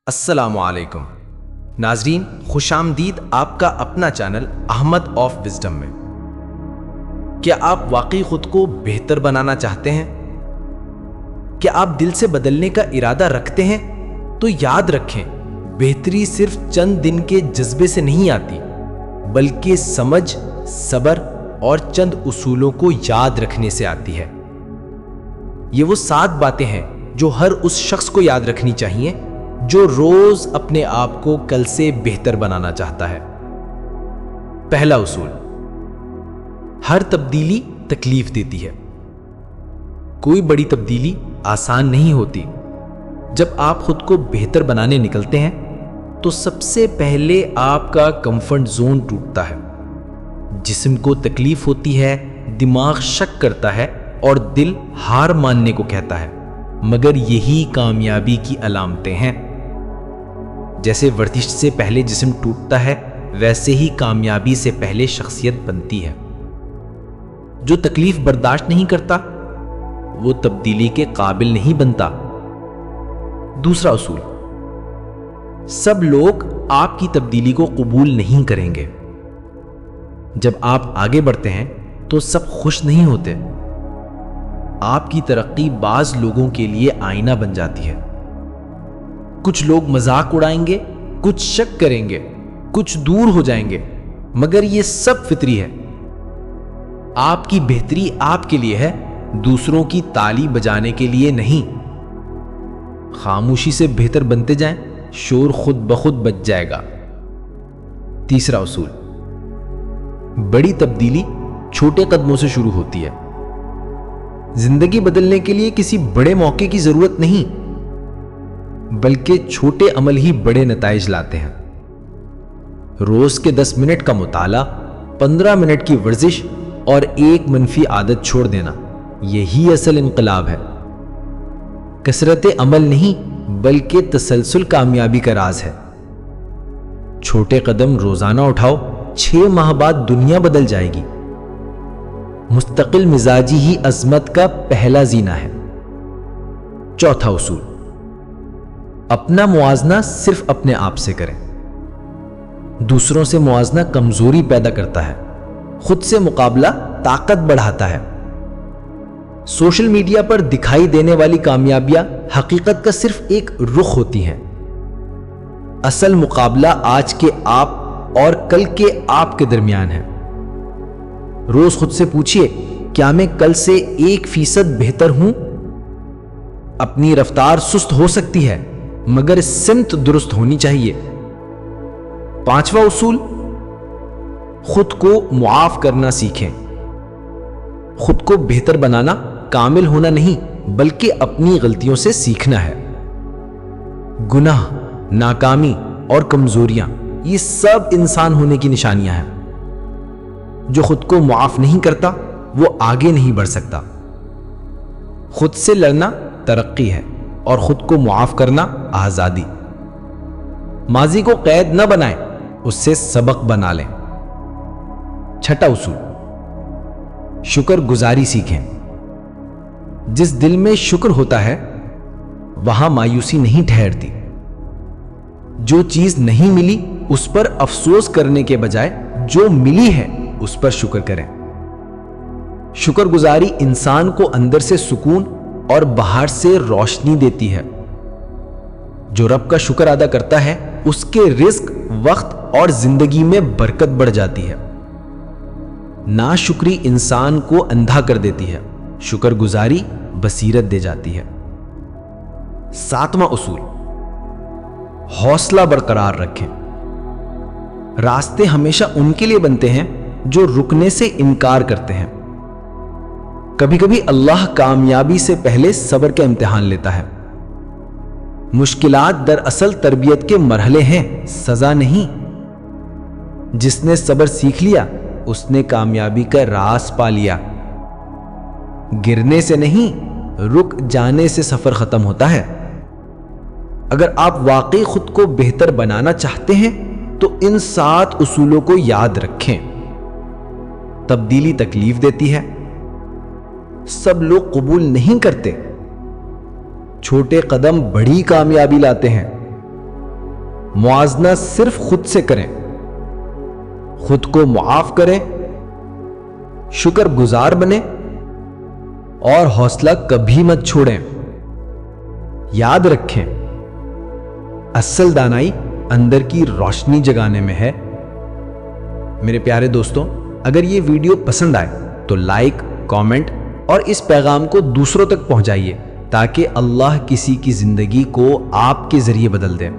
السلام علیکم ناظرین، خوش آمدید آپ کا اپنا چینل احمد آف وزڈم میں۔ کیا آپ واقعی خود کو بہتر بنانا چاہتے ہیں؟ کیا آپ دل سے بدلنے کا ارادہ رکھتے ہیں؟ تو یاد رکھیں، بہتری صرف چند دن کے جذبے سے نہیں آتی، بلکہ سمجھ، صبر اور چند اصولوں کو یاد رکھنے سے آتی ہے۔ یہ وہ 7 باتیں ہیں جو ہر اس شخص کو یاد رکھنی چاہیے جو روز اپنے آپ کو کل سے بہتر بنانا چاہتا ہے۔ پہلا اصول، ہر تبدیلی تکلیف دیتی ہے۔ کوئی بڑی تبدیلی آسان نہیں ہوتی۔ جب آپ خود کو بہتر بنانے نکلتے ہیں تو سب سے پہلے آپ کا کمفرٹ زون ٹوٹتا ہے۔ جسم کو تکلیف ہوتی ہے، دماغ شک کرتا ہے اور دل ہار ماننے کو کہتا ہے، مگر یہی کامیابی کی علامتیں ہیں۔ جیسے ورزش سے پہلے جسم ٹوٹتا ہے، ویسے ہی کامیابی سے پہلے شخصیت بنتی ہے۔ جو تکلیف برداشت نہیں کرتا وہ تبدیلی کے قابل نہیں بنتا۔ دوسرا اصول، سب لوگ آپ کی تبدیلی کو قبول نہیں کریں گے۔ جب آپ آگے بڑھتے ہیں تو سب خوش نہیں ہوتے۔ آپ کی ترقی بعض لوگوں کے لیے آئینہ بن جاتی ہے۔ کچھ لوگ مذاق اڑائیں گے، کچھ شک کریں گے، کچھ دور ہو جائیں گے، مگر یہ سب فطری ہے۔ آپ کی بہتری آپ کے لیے ہے، دوسروں کی تالی بجانے کے لیے نہیں۔ خاموشی سے بہتر بنتے جائیں، شور خود بخود بچ جائے گا۔ تیسرا اصول، بڑی تبدیلی چھوٹے قدموں سے شروع ہوتی ہے۔ زندگی بدلنے کے لیے کسی بڑے موقع کی ضرورت نہیں، بلکہ چھوٹے عمل ہی بڑے نتائج لاتے ہیں۔ روز کے 10 منٹ کا مطالعہ، 15 منٹ کی ورزش اور ایک منفی عادت چھوڑ دینا، یہی اصل انقلاب ہے۔ کثرت عمل نہیں بلکہ تسلسل کامیابی کا راز ہے۔ چھوٹے قدم روزانہ اٹھاؤ، 6 ماہ بعد دنیا بدل جائے گی۔ مستقل مزاجی ہی عظمت کا پہلا زینہ ہے۔ چوتھا اصول، اپنا موازنہ صرف اپنے آپ سے کریں۔ دوسروں سے موازنہ کمزوری پیدا کرتا ہے، خود سے مقابلہ طاقت بڑھاتا ہے۔ سوشل میڈیا پر دکھائی دینے والی کامیابیاں حقیقت کا صرف ایک رخ ہوتی ہیں۔ اصل مقابلہ آج کے آپ اور کل کے آپ کے درمیان ہے۔ روز خود سے پوچھئے، کیا میں کل سے 1% بہتر ہوں؟ اپنی رفتار سست ہو سکتی ہے، مگر سمت درست ہونی چاہیے۔ پانچواں اصول، خود کو معاف کرنا سیکھیں۔ خود کو بہتر بنانا کامل ہونا نہیں، بلکہ اپنی غلطیوں سے سیکھنا ہے۔ گناہ، ناکامی اور کمزوریاں، یہ سب انسان ہونے کی نشانیاں ہیں۔ جو خود کو معاف نہیں کرتا وہ آگے نہیں بڑھ سکتا۔ خود سے لڑنا ترقی ہے اور خود کو معاف کرنا آزادی۔ ماضی کو قید نہ بنائیں، اس سے سبق بنا لیں۔ چھٹا اصول، شکر گزاری سیکھیں۔ جس دل میں شکر ہوتا ہے وہاں مایوسی نہیں ٹھہرتی۔ جو چیز نہیں ملی اس پر افسوس کرنے کے بجائے جو ملی ہے اس پر شکر کریں۔ شکر گزاری انسان کو اندر سے سکون اور باہر سے روشنی دیتی ہے۔ جو رب کا شکر ادا کرتا ہے اس کے رزق، وقت اور زندگی میں برکت بڑھ جاتی ہے۔ ناشکری انسان کو اندھا کر دیتی ہے، شکر گزاری بصیرت دے جاتی ہے۔ 7واں اصول، حوصلہ برقرار رکھیں۔ راستے ہمیشہ ان کے لیے بنتے ہیں جو رکنے سے انکار کرتے ہیں۔ کبھی کبھی اللہ کامیابی سے پہلے صبر کا امتحان لیتا ہے۔ مشکلات دراصل تربیت کے مرحلے ہیں، سزا نہیں۔ جس نے صبر سیکھ لیا اس نے کامیابی کا راز پا لیا۔ گرنے سے نہیں، رک جانے سے سفر ختم ہوتا ہے۔ اگر آپ واقعی خود کو بہتر بنانا چاہتے ہیں تو ان 7 اصولوں کو یاد رکھیں۔ تبدیلی تکلیف دیتی ہے، سب لوگ قبول نہیں کرتے۔ چھوٹے قدم بڑی کامیابی لاتے ہیں۔ موازنہ صرف خود سے کریں، خود کو معاف کریں، شکر گزار بنیں اور حوصلہ کبھی مت چھوڑیں۔ یاد رکھیں، اصل دانائی اندر کی روشنی جگانے میں ہے۔ میرے پیارے دوستوں، اگر یہ ویڈیو پسند آئے تو لائک، کامنٹ اور اس پیغام کو دوسروں تک پہنچائیے تاکہ اللہ کسی کی زندگی کو آپ کے ذریعے بدل دے۔